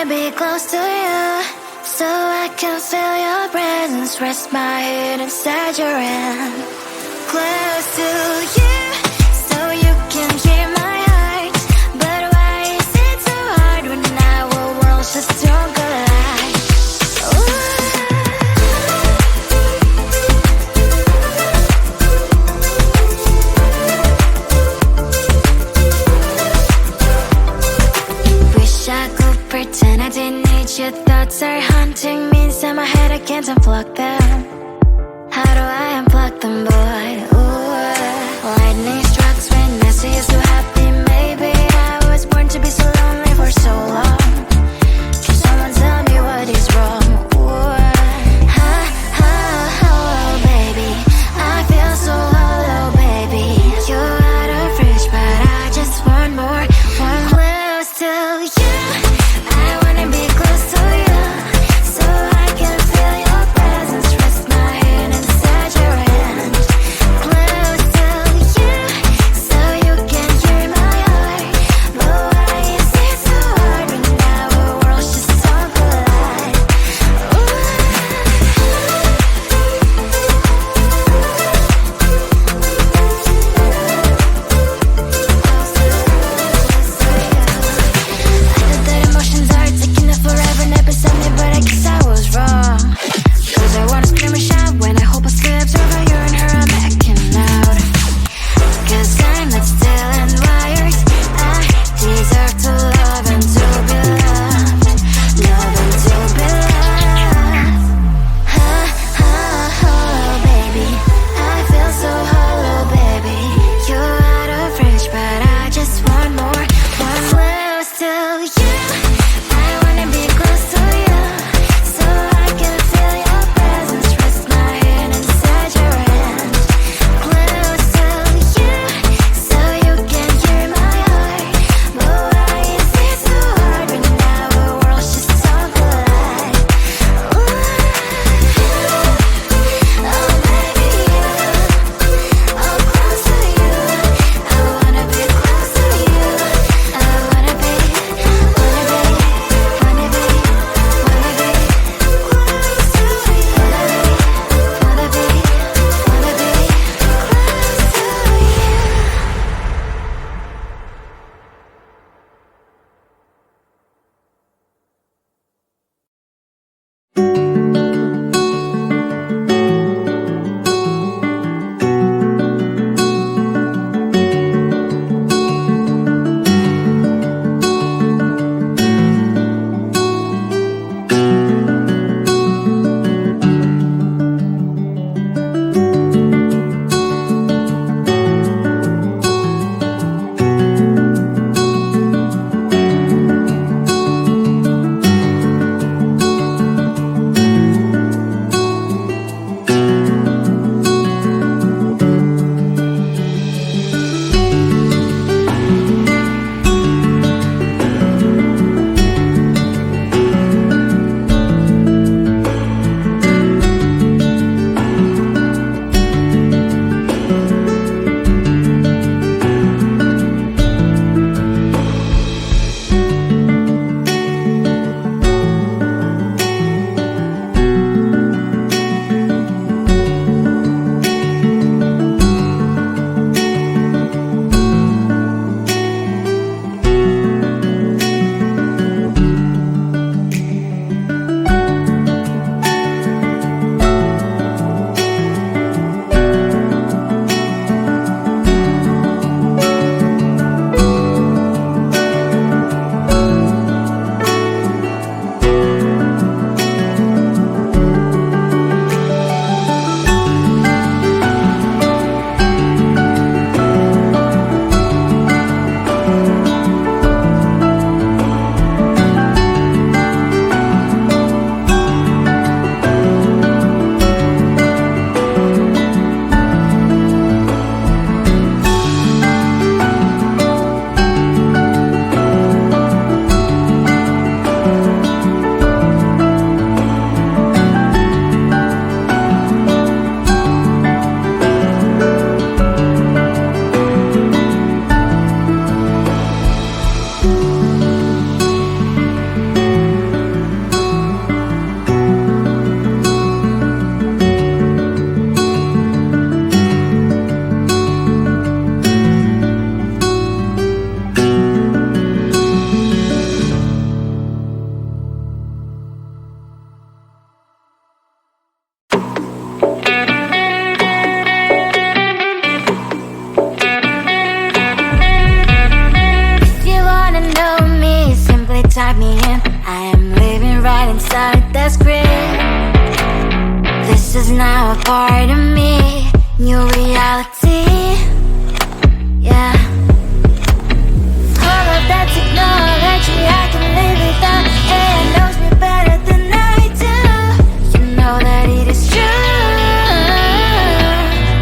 be close to you, so I can feel your presence. Rest my head inside your hand. Close to you, so you can hear my heart. But why is it so hard when our worlds just don't collide? Wish I could pretend I didn't need your thoughts are haunting me inside my head. I can't unplug them. How do I unplug them, boy? Ooh, lightning strikes when I see you so happy. Maybe I was born to be so lonely for so long. Can someone tell me what is wrong? Ooh, baby, I feel so hollow, baby. You're out of reach, but I just want more. One close to you, I wanna be close to you, so I can feel your presence. Rest my head inside your hand. inside the script. This is now a part of me, new reality. Yeah. All of that technology I can live without. It knows me better than I do. You know that it is true.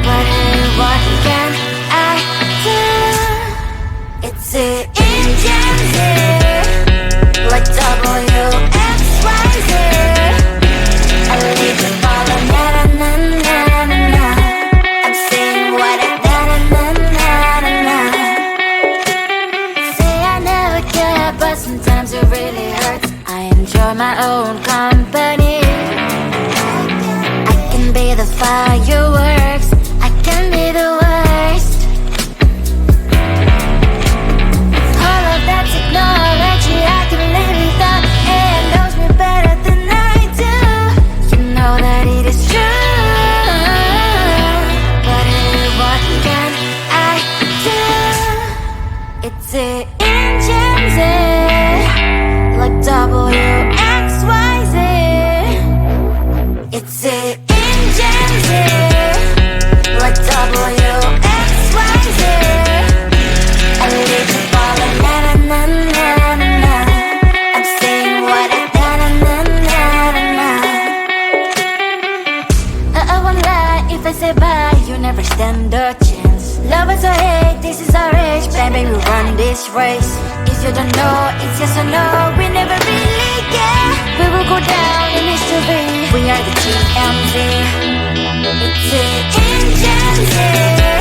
But hey, what can I do? It's the engines here, like WXYZ. I leave the follow, na na na na na. I'm saying what I na na na na na. Say I never care, but sometimes it really hurts. I enjoy my own company. I can be the fireworks, I can be the worst. All of that technology I can live without. It knows me better than I do. You know that it is true. But hey, what can I do? It's the engines, like WXYZ. It's the engines, like WXYZ. I live to follow, na na na na na. I'm saying what I na na na na na. I won't lie if I say bye, you never stand a chance. Love us or hate, this is our age, baby, we run this race. If you don't know, it's yes or no, we never really care. We will go down in history, we are the TMZ. It's the engines.